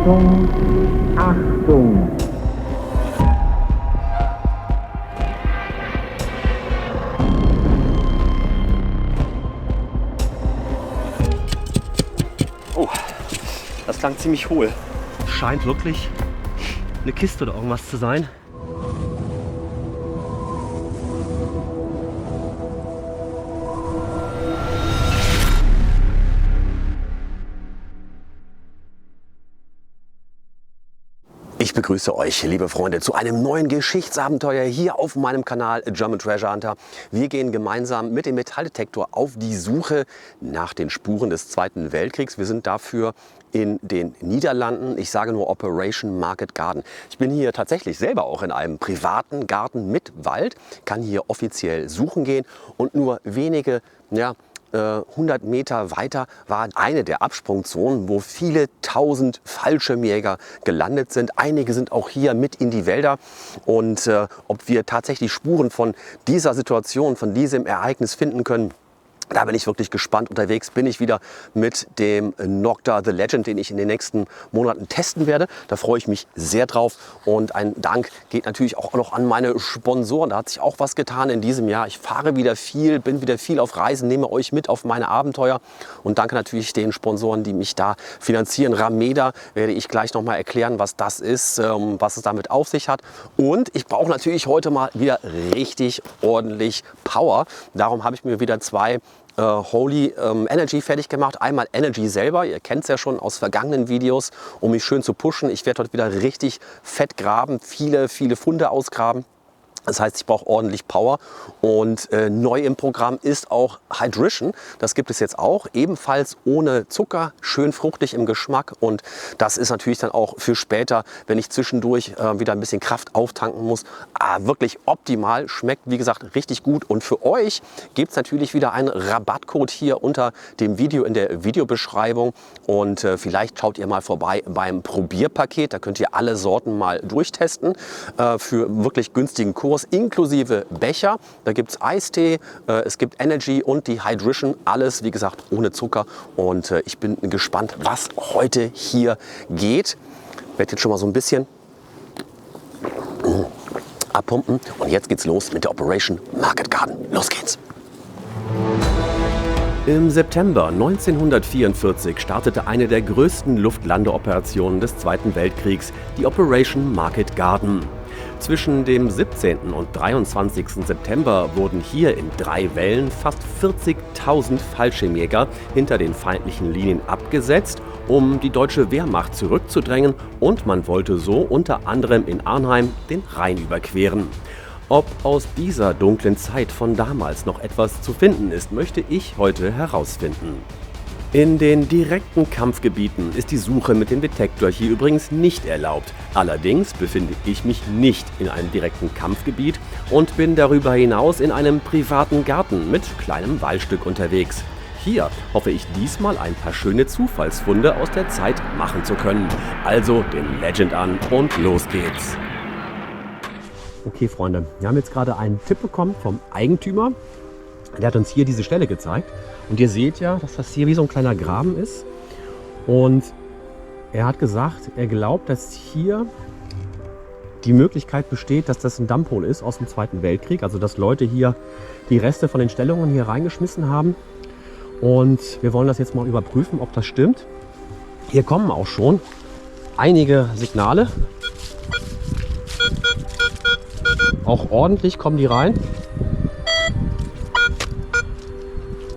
Achtung, Achtung! Oh, das klang ziemlich hohl. Scheint wirklich eine Kiste oder irgendwas zu sein. Ich begrüße euch, liebe Freunde, zu einem neuen Geschichtsabenteuer hier auf meinem Kanal German Treasure Hunter. Wir gehen gemeinsam mit dem Metalldetektor auf die Suche nach den Spuren des Zweiten Weltkriegs. Wir sind dafür in den Niederlanden. Ich sage nur Operation Market Garden. Ich bin hier tatsächlich selber auch in einem privaten Garten mit Wald, kann hier offiziell suchen gehen und nur wenige, 100 Meter weiter war eine der Absprungzonen, wo viele tausend Fallschirmjäger gelandet sind. Einige sind auch hier mit in die Wälder. Und ob wir tatsächlich Spuren von dieser Situation, von diesem Ereignis finden können, da bin ich wirklich gespannt. Unterwegs bin ich wieder mit dem Nokta The Legend, den ich in den nächsten Monaten testen werde. Da freue ich mich sehr drauf. Und ein Dank geht natürlich auch noch an meine Sponsoren. Da hat sich auch was getan in diesem Jahr. Ich fahre wieder viel, bin wieder viel auf Reisen, nehme euch mit auf meine Abenteuer. Und danke natürlich den Sponsoren, die mich da finanzieren. Rameda werde ich gleich noch mal erklären, was das ist, was es damit auf sich hat. Und ich brauche natürlich heute mal wieder richtig ordentlich Power. Darum habe ich mir wieder zwei Holy Energy fertig gemacht. Einmal Energy selber, ihr kennt es ja schon aus vergangenen Videos, um mich schön zu pushen. Ich werde heute wieder richtig fett graben, viele Funde ausgraben. Das heißt, ich brauche ordentlich Power und neu im Programm ist auch Hydration. Das gibt es jetzt auch, ebenfalls ohne Zucker, schön fruchtig im Geschmack und das ist natürlich dann auch für später, wenn ich zwischendurch wieder ein bisschen Kraft auftanken muss, wirklich optimal, schmeckt wie gesagt richtig gut und für euch gibt es natürlich wieder einen Rabattcode hier unter dem Video in der Videobeschreibung und vielleicht schaut ihr mal vorbei beim Probierpaket, da könnt ihr alle Sorten mal durchtesten für wirklich günstigen Kurs. Inklusive Becher. Da gibt es Eistee, es gibt Energy und die Hydration. Alles, wie gesagt, ohne Zucker. Und ich bin gespannt, was heute hier geht. Ich werde jetzt schon mal so ein bisschen abpumpen. Und jetzt geht's los mit der Operation Market Garden. Los geht's! Im September 1944 startete eine der größten Luftlandeoperationen des Zweiten Weltkriegs, die Operation Market Garden. Zwischen dem 17. und 23. September wurden hier in 3 Wellen fast 40.000 Fallschirmjäger hinter den feindlichen Linien abgesetzt, um die deutsche Wehrmacht zurückzudrängen und man wollte so unter anderem in Arnheim den Rhein überqueren. Ob aus dieser dunklen Zeit von damals noch etwas zu finden ist, möchte ich heute herausfinden. In den direkten Kampfgebieten ist die Suche mit dem Detektor hier übrigens nicht erlaubt. Allerdings befinde ich mich nicht in einem direkten Kampfgebiet und bin darüber hinaus in einem privaten Garten mit kleinem Waldstück unterwegs. Hier hoffe ich diesmal ein paar schöne Zufallsfunde aus der Zeit machen zu können. Also den Legend an und los geht's! Okay Freunde, wir haben jetzt gerade einen Tipp bekommen vom Eigentümer. Der hat uns hier diese Stelle gezeigt und ihr seht ja, dass das hier wie so ein kleiner Graben ist und er hat gesagt, er glaubt, dass hier die Möglichkeit besteht, dass das ein Dump-Hole ist aus dem Zweiten Weltkrieg, also dass Leute hier die Reste von den Stellungen hier reingeschmissen haben und wir wollen das jetzt mal überprüfen, ob das stimmt. Hier kommen auch schon einige Signale, auch ordentlich kommen die rein.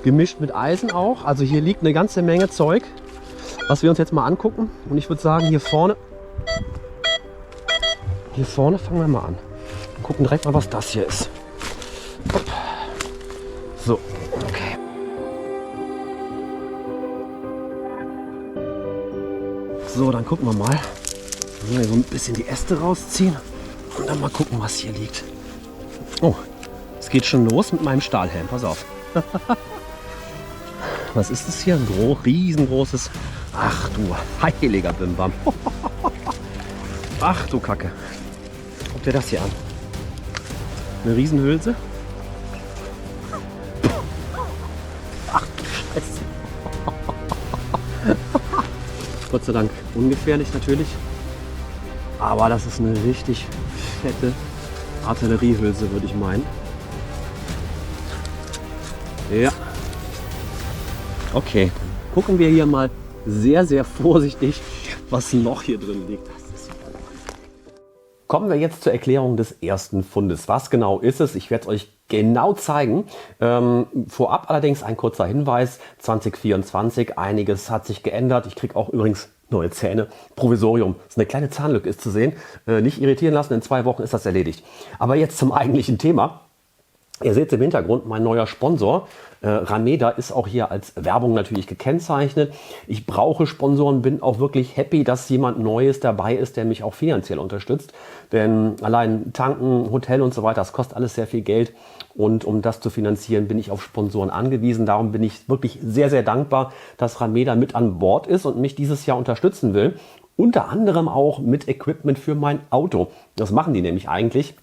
Gemischt mit Eisen auch. Also hier liegt eine ganze Menge Zeug, was wir uns jetzt mal angucken. Und ich würde sagen, hier vorne fangen wir mal an. Wir gucken direkt mal, was das hier ist. Hopp. So, okay. So, dann gucken wir mal. Hier so ein bisschen die Äste rausziehen und dann mal gucken, was hier liegt. Oh, es geht schon los mit meinem Stahlhelm. Pass auf. Was ist das hier? Ein riesengroßes... Ach du heiliger Bimbam. Ach du Kacke. Guck dir das hier an. Eine Riesenhülse. Ach du Scheiße. Gott sei Dank ungefährlich natürlich. Aber das ist eine richtig fette Artilleriehülse, würde ich meinen. Ja. Okay, gucken wir hier mal sehr, sehr vorsichtig, was noch hier drin liegt. Kommen wir jetzt zur Erklärung des ersten Fundes. Was genau ist es? Ich werde es euch genau zeigen. Vorab allerdings ein kurzer Hinweis. 2024, einiges hat sich geändert. Ich kriege auch übrigens neue Zähne. Provisorium. Das ist eine kleine Zahnlücke, ist zu sehen. Nicht irritieren lassen, in 2 Wochen ist das erledigt. Aber jetzt zum eigentlichen Thema. Ihr seht im Hintergrund mein neuer Sponsor. Rameda ist auch hier als Werbung natürlich gekennzeichnet. Ich brauche Sponsoren, bin auch wirklich happy, dass jemand Neues dabei ist, der mich auch finanziell unterstützt. Denn allein Tanken, Hotel und so weiter, das kostet alles sehr viel Geld. Und um das zu finanzieren, bin ich auf Sponsoren angewiesen. Darum bin ich wirklich sehr, sehr dankbar, dass Rameda mit an Bord ist und mich dieses Jahr unterstützen will. Unter anderem auch mit Equipment für mein Auto. Das machen die nämlich eigentlich.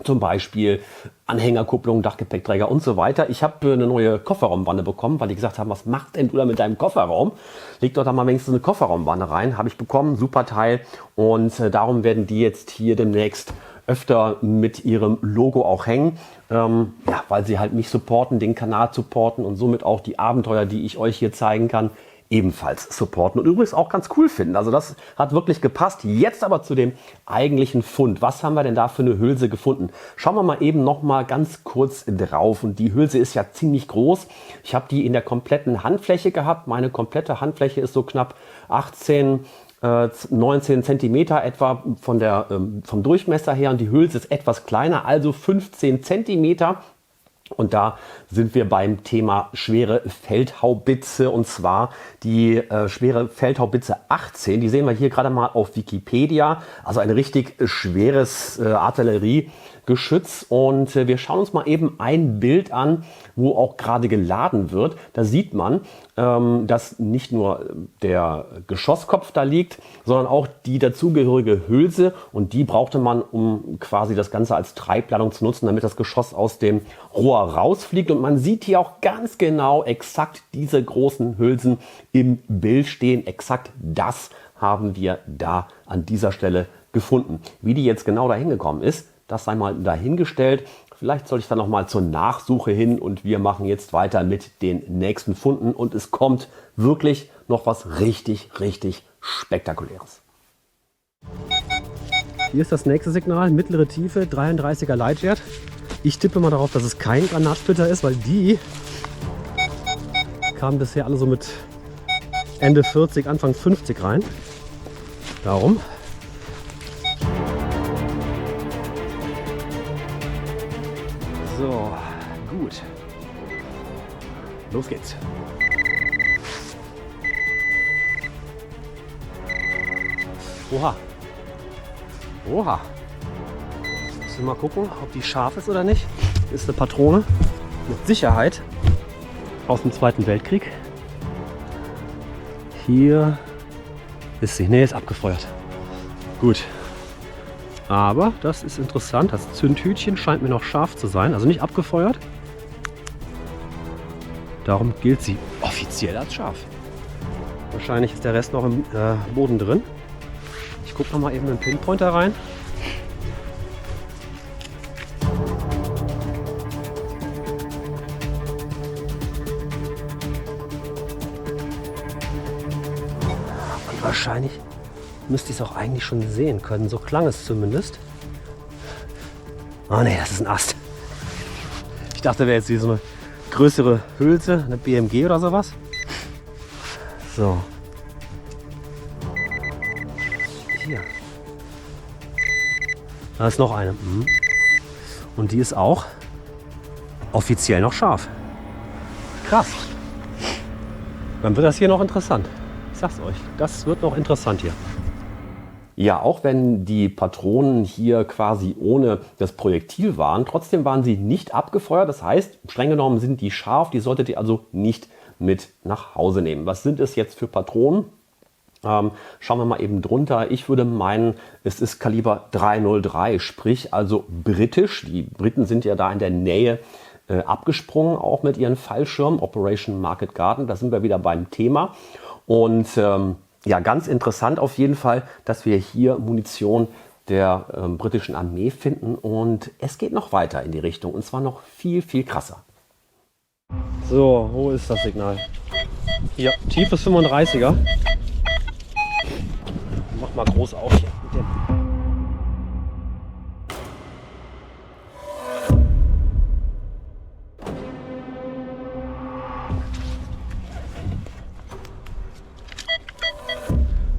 Zum Beispiel Anhängerkupplung, Dachgepäckträger und so weiter. Ich habe eine neue Kofferraumwanne bekommen, weil die gesagt haben, was macht denn du da mit deinem Kofferraum? Leg doch da mal wenigstens eine Kofferraumwanne rein. Habe ich bekommen, super Teil. Und darum werden die jetzt hier demnächst öfter mit ihrem Logo auch hängen. Ja, weil sie halt mich supporten, den Kanal supporten und somit auch die Abenteuer, die ich euch hier zeigen kann, ebenfalls supporten und übrigens auch ganz cool finden. Also das hat wirklich gepasst. Jetzt aber zu dem eigentlichen Fund. Was haben wir denn da für eine Hülse gefunden? Schauen wir mal eben noch mal ganz kurz drauf. Und die Hülse ist ja ziemlich groß. Ich habe die in der kompletten Handfläche gehabt. Meine komplette Handfläche ist so knapp 19 Zentimeter etwa vom Durchmesser her. Und die Hülse ist etwas kleiner, also 15 Zentimeter. Und da sind wir beim Thema schwere Feldhaubitze, und zwar die schwere Feldhaubitze 18. Die sehen wir hier gerade mal auf Wikipedia. Also ein richtig schweres Artilleriegeschütz. Und wir schauen uns mal eben ein Bild an, wo auch gerade geladen wird. Da sieht man, dass nicht nur der Geschosskopf da liegt, sondern auch die dazugehörige Hülse. Und die brauchte man, um quasi das Ganze als Treibladung zu nutzen, damit das Geschoss aus dem Rohr rausfliegt. Und man sieht hier auch ganz genau exakt diese großen Hülsen im Bild stehen. Exakt das haben wir da an dieser Stelle gefunden. Wie die jetzt genau dahin gekommen ist, das sei mal dahingestellt. Vielleicht soll ich dann noch mal zur Nachsuche hin und wir machen jetzt weiter mit den nächsten Funden und es kommt wirklich noch was richtig, richtig Spektakuläres. Hier ist das nächste Signal, mittlere Tiefe, 33er Leitwert. Ich tippe mal darauf, dass es kein Granatsplitter ist, weil die kamen bisher alle so mit Ende 40, Anfang 50 rein. Darum. So, gut. Los geht's. Oha. Oha. Müssen wir mal gucken, ob die scharf ist oder nicht. Ist eine Patrone mit Sicherheit aus dem Zweiten Weltkrieg. Hier ist sie. Ne, ist abgefeuert. Gut. Aber das ist interessant. Das Zündhütchen scheint mir noch scharf zu sein. Also nicht abgefeuert. Darum gilt sie offiziell als scharf. Wahrscheinlich ist der Rest noch im Boden drin. Ich gucke noch mal eben mit dem Pinpointer rein. Und wahrscheinlich müsste ich es auch eigentlich schon sehen können. So klang es zumindest. Oh ne, das ist ein Ast. Ich dachte, wäre jetzt wie so eine größere Hülse, eine BMG oder sowas. So. Hier. Da ist noch eine. Und die ist auch offiziell noch scharf. Krass. Dann wird das hier noch interessant. Ich sag's euch, das wird noch interessant hier. Ja, auch wenn die Patronen hier quasi ohne das Projektil waren, trotzdem waren sie nicht abgefeuert. Das heißt, streng genommen sind die scharf, die solltet ihr also nicht mit nach Hause nehmen. Was sind es jetzt für Patronen? Schauen wir mal eben drunter. Ich würde meinen, es ist Kaliber 303, sprich also britisch. Die Briten sind ja da in der Nähe abgesprungen, auch mit ihren Fallschirmen, Operation Market Garden. Da sind wir wieder beim Thema. Und Ja, ganz interessant auf jeden Fall, dass wir hier Munition der britischen Armee finden und es geht noch weiter in die Richtung und zwar noch viel, viel krasser. So, wo ist das Signal? Hier, tiefes 35er. Mach mal groß auf hier.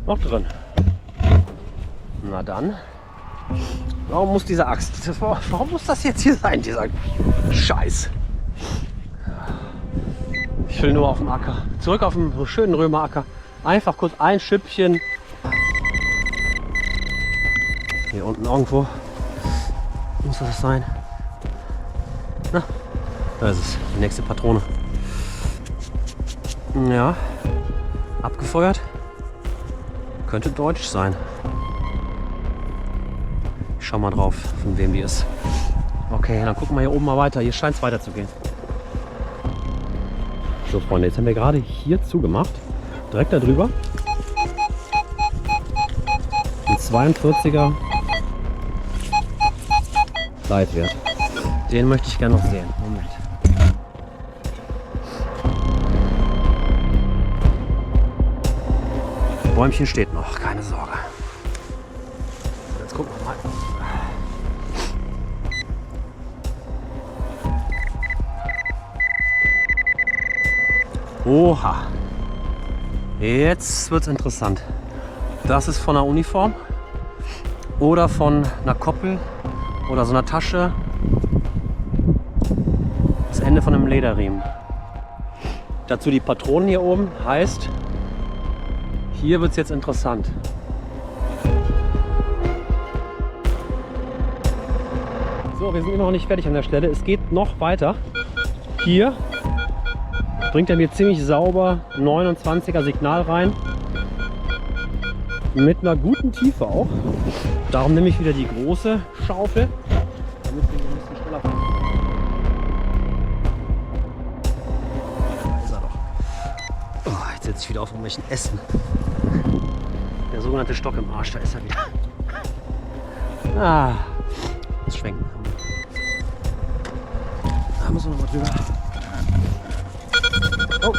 Noch drin. Na dann. Warum muss diese Axt? Warum muss das jetzt hier sein, dieser Scheiß? Ich will nur auf dem Acker. Zurück auf den schönen Römeracker. Einfach kurz ein Schüppchen. Hier unten irgendwo. Muss das sein? Na, da ist es. Die nächste Patrone. Ja. Abgefeuert. Könnte deutsch sein. Ich schau mal drauf, von wem die ist. Okay, dann gucken wir hier oben mal weiter. Hier scheint es weiter zu gehen. So Freunde, jetzt haben wir gerade hier zugemacht. Direkt da drüber. Ein 42er Leitwert. Den möchte ich gerne noch sehen. Moment. Bäumchen steht noch, keine Sorge. Jetzt gucken wir mal. Oha. Jetzt wird es interessant. Das ist von einer Uniform oder von einer Koppel oder so einer Tasche. Das Ende von einem Lederriemen. Dazu die Patronen hier oben. Heißt, hier wird es jetzt interessant. So, wir sind immer noch nicht fertig an der Stelle. Es geht noch weiter. Hier bringt er mir ziemlich sauber 29er Signal rein. Mit einer guten Tiefe auch. Darum nehme ich wieder die große Schaufel. Damit wir ein bisschen schneller fahren. Da ist er doch. Oh, jetzt sitze ich wieder auf irgendwelchen Ästen. Der sogenannte Stock im Arsch, da ist er wieder. Ah, jetzt schwenken. Da müssen wir noch mal drüber. Oh,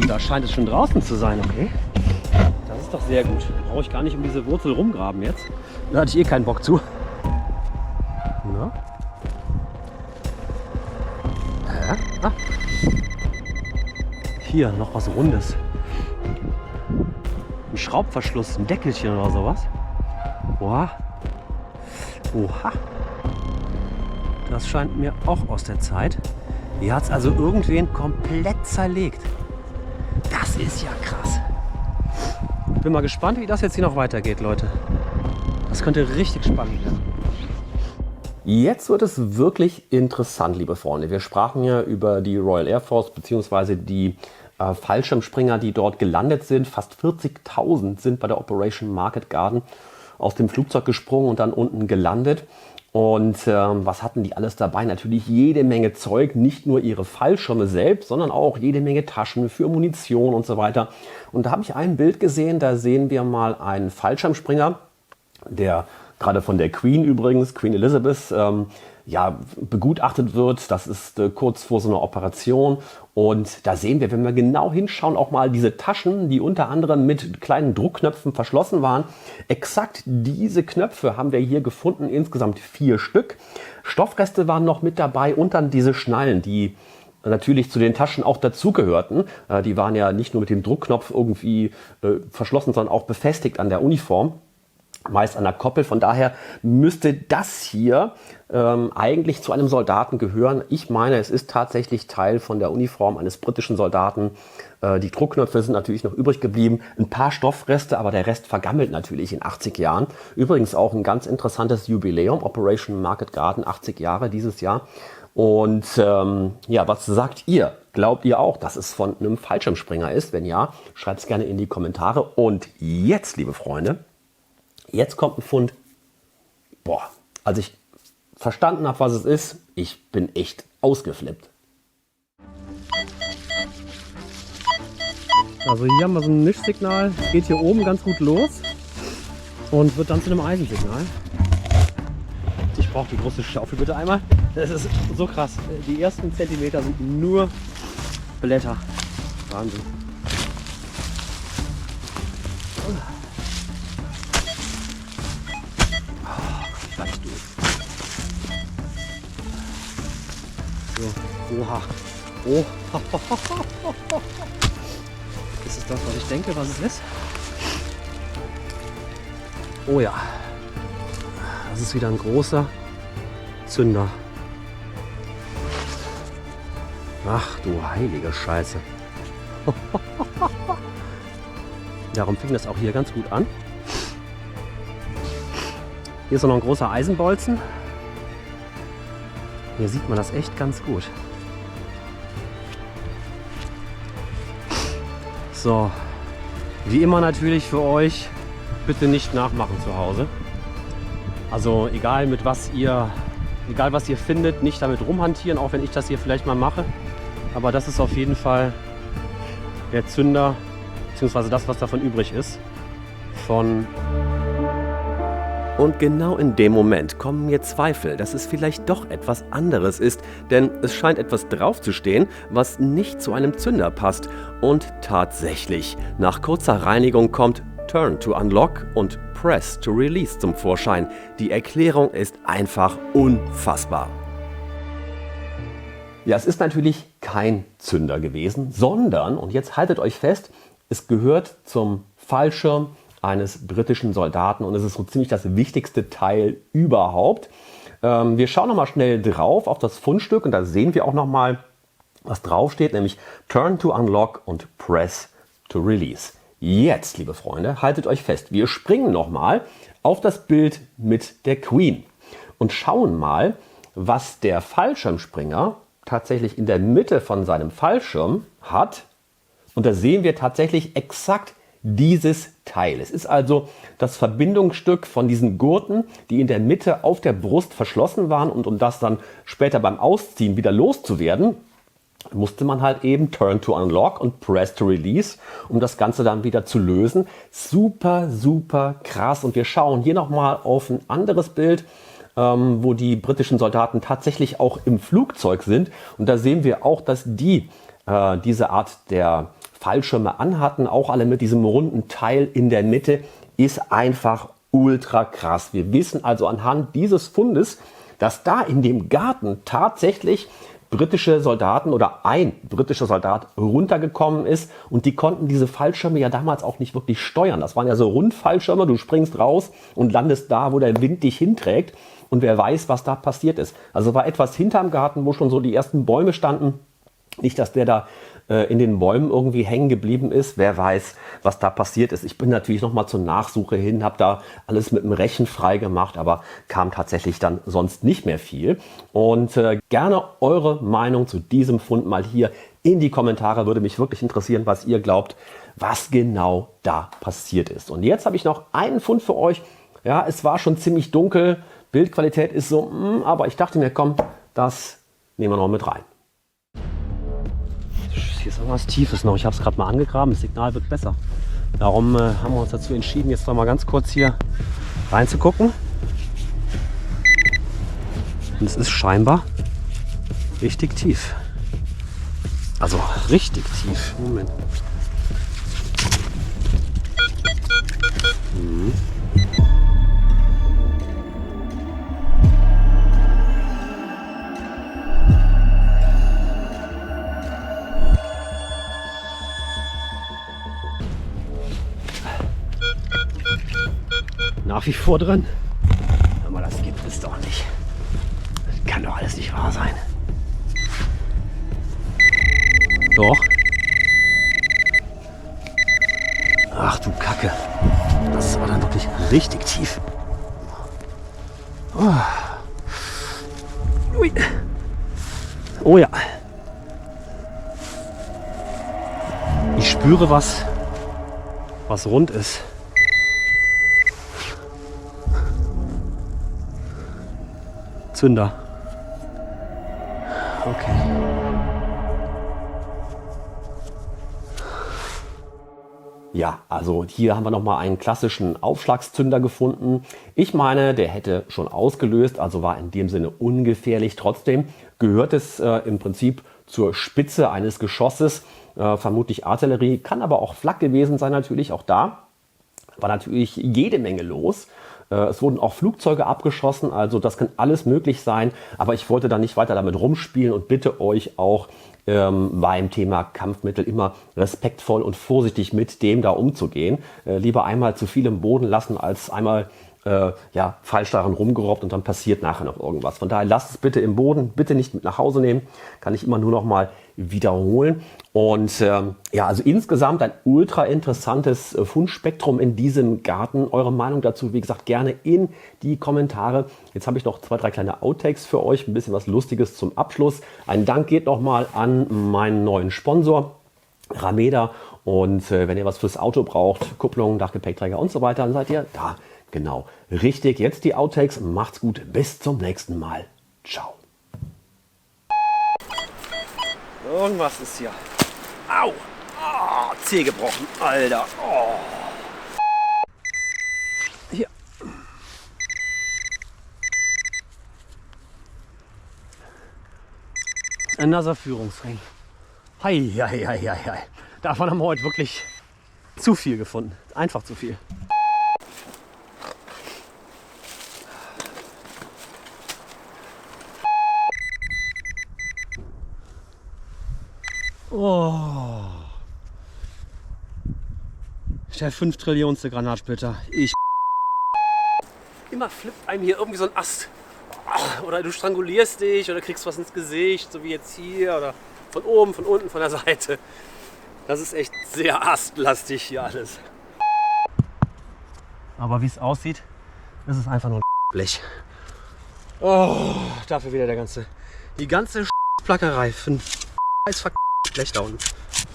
da scheint es schon draußen zu sein, okay. Das ist doch sehr gut. Da brauche ich gar nicht um diese Wurzel rumgraben jetzt. Da hatte ich eh keinen Bock zu. Na? Ah. Hier noch was Rundes. Ein Schraubverschluss, ein Deckelchen oder sowas. Oha. Oha. Das scheint mir auch aus der Zeit. Hier hat es also irgendwen komplett zerlegt. Das ist ja krass. Bin mal gespannt, wie das jetzt hier noch weitergeht, Leute. Das könnte richtig spannend werden. Jetzt wird es wirklich interessant, liebe Freunde. Wir sprachen ja über die Royal Air Force bzw. die Fallschirmspringer, die dort gelandet sind. Fast 40.000 sind bei der Operation Market Garden aus dem Flugzeug gesprungen und dann unten gelandet. Und was hatten die alles dabei? Natürlich jede Menge Zeug, nicht nur ihre Fallschirme selbst, sondern auch jede Menge Taschen für Munition und so weiter. Und da habe ich ein Bild gesehen, da sehen wir mal einen Fallschirmspringer, der gerade von der Queen übrigens, Queen Elizabeth, begutachtet wird. Das ist kurz vor so einer Operation. Und da sehen wir, wenn wir genau hinschauen, auch mal diese Taschen, die unter anderem mit kleinen Druckknöpfen verschlossen waren. Exakt diese Knöpfe haben wir hier gefunden, insgesamt 4 Stück. Stoffreste waren noch mit dabei und dann diese Schnallen, die natürlich zu den Taschen auch dazugehörten. Die waren ja nicht nur mit dem Druckknopf irgendwie verschlossen, sondern auch befestigt an der Uniform. Meist an der Koppel. Von daher müsste das hier eigentlich zu einem Soldaten gehören. Ich meine, es ist tatsächlich Teil von der Uniform eines britischen Soldaten. Die Druckknöpfe sind natürlich noch übrig geblieben. Ein paar Stoffreste, aber der Rest vergammelt natürlich in 80 Jahren. Übrigens auch ein ganz interessantes Jubiläum. Operation Market Garden, 80 Jahre dieses Jahr. Und was sagt ihr? Glaubt ihr auch, dass es von einem Fallschirmspringer ist? Wenn ja, schreibt es gerne in die Kommentare. Und jetzt, liebe Freunde, jetzt kommt ein Fund, als ich verstanden habe, was es ist, ich bin echt ausgeflippt. Also hier haben wir so ein Mischsignal, geht hier oben ganz gut los und wird dann zu einem Eisensignal. Ich brauche die große Schaufel bitte einmal. Das ist so krass. Die ersten Zentimeter sind nur Blätter. Wahnsinn. So, oha. Oh. Ist es das, was ich denke, was es ist? Oh ja. Das ist wieder ein großer Zünder. Ach du heilige Scheiße. Darum fing das auch hier ganz gut an. Hier ist noch ein großer Eisenbolzen. Hier sieht man das echt ganz gut. So, wie immer natürlich für euch, bitte nicht nachmachen zu Hause. Also egal was ihr findet, nicht damit rumhantieren, auch wenn ich das hier vielleicht mal mache. Aber das ist auf jeden Fall der Zünder, beziehungsweise das, was davon übrig ist, von... Und genau in dem Moment kommen mir Zweifel, dass es vielleicht doch etwas anderes ist, denn es scheint etwas draufzustehen, was nicht zu einem Zünder passt. Und tatsächlich, nach kurzer Reinigung kommt Turn to Unlock und Press to Release zum Vorschein. Die Erklärung ist einfach unfassbar. Ja, es ist natürlich kein Zünder gewesen, sondern, und jetzt haltet euch fest, es gehört zum Fallschirm eines britischen Soldaten und es ist so ziemlich das wichtigste Teil überhaupt. Wir schauen nochmal schnell drauf auf das Fundstück und da sehen wir auch nochmal, was draufsteht, nämlich Turn to Unlock und Press to Release. Jetzt, liebe Freunde, haltet euch fest, wir springen nochmal auf das Bild mit der Queen und schauen mal, was der Fallschirmspringer tatsächlich in der Mitte von seinem Fallschirm hat. Und da sehen wir tatsächlich exakt dieses Teil. Es ist also das Verbindungsstück von diesen Gurten, die in der Mitte auf der Brust verschlossen waren, und um das dann später beim Ausziehen wieder loszuwerden, musste man halt eben Turn to Unlock und Press to Release, um das Ganze dann wieder zu lösen. Super, super krass. Und wir schauen hier nochmal auf ein anderes Bild, wo die britischen Soldaten tatsächlich auch im Flugzeug sind. Und da sehen wir auch, dass die diese Art der Fallschirme anhatten, auch alle mit diesem runden Teil in der Mitte, ist einfach ultra krass. Wir wissen also anhand dieses Fundes, dass da in dem Garten tatsächlich britische Soldaten oder ein britischer Soldat runtergekommen ist, und die konnten diese Fallschirme ja damals auch nicht wirklich steuern. Das waren ja so Rundfallschirme, du springst raus und landest da, wo der Wind dich hinträgt, und wer weiß, was da passiert ist. Also war etwas hinterm Garten, wo schon so die ersten Bäume standen. Nicht, dass der da in den Bäumen irgendwie hängen geblieben ist. Wer weiß, was da passiert ist. Ich bin natürlich noch mal zur Nachsuche hin, habe da alles mit dem Rechen frei gemacht, aber kam tatsächlich dann sonst nicht mehr viel. Und gerne eure Meinung zu diesem Fund mal hier in die Kommentare. Würde mich wirklich interessieren, was ihr glaubt, was genau da passiert ist. Und jetzt habe ich noch einen Fund für euch. Ja, es war schon ziemlich dunkel. Bildqualität ist so, aber ich dachte mir, komm, das nehmen wir noch mit rein. Hier ist irgendwas Tiefes noch. Ich habe es gerade mal angegraben. Das Signal wird besser. Darum haben wir uns dazu entschieden, jetzt noch mal ganz kurz hier reinzugucken. Und es ist scheinbar richtig tief. Also richtig tief. Moment. Nach wie vor drin. Aber das gibt es doch nicht. Das kann doch alles nicht wahr sein. Doch. Ach du Kacke. Das ist aber dann wirklich richtig tief. Oh. Ui. Oh ja. Ich spüre was rund ist. Zünder. Okay. Ja, also hier haben wir nochmal einen klassischen Aufschlagszünder gefunden. Ich meine, der hätte schon ausgelöst, also war in dem Sinne ungefährlich. Trotzdem gehört es im Prinzip zur Spitze eines Geschosses. Vermutlich Artillerie, kann aber auch Flak gewesen sein natürlich. Auch da war natürlich jede Menge los. Es wurden auch Flugzeuge abgeschossen, also das kann alles möglich sein. Aber ich wollte da nicht weiter damit rumspielen und bitte euch auch beim Thema Kampfmittel immer respektvoll und vorsichtig mit dem da umzugehen. Lieber einmal zu viel im Boden lassen, als einmal falsch daran rumgerobbt und dann passiert nachher noch irgendwas. Von daher lasst es bitte im Boden, bitte nicht mit nach Hause nehmen. Kann ich immer nur noch mal wiederholen. Und also insgesamt ein ultra interessantes Fundspektrum in diesem Garten. Eure Meinung dazu, wie gesagt, gerne in die Kommentare. Jetzt habe ich noch 2, 3 kleine Outtakes für euch, ein bisschen was Lustiges zum Abschluss. Ein Dank geht nochmal an meinen neuen Sponsor, Rameda. Und wenn ihr was fürs Auto braucht, Kupplung, Dachgepäckträger und so weiter, dann seid ihr da. Genau, richtig. Jetzt die Outtakes. Macht's gut. Bis zum nächsten Mal. Ciao. Irgendwas ist hier. Au! Oh, Zeh gebrochen. Alter. Oh. Hier. Another Führungsring. Hei, hei, hei, hei, hei. Davon haben wir heute wirklich zu viel gefunden. Einfach zu viel. Oh. Der 5 Trillionste Granatsplitter. Immer flippt einem hier irgendwie so ein Ast. Oder du strangulierst dich oder kriegst was ins Gesicht, so wie jetzt hier. Oder von oben, von unten, von der Seite. Das ist echt sehr astlastig hier alles. Aber wie es aussieht, ist es einfach nur ein Blech. Oh, dafür wieder die ganze Plackerei für ein scheiß Blech da unten.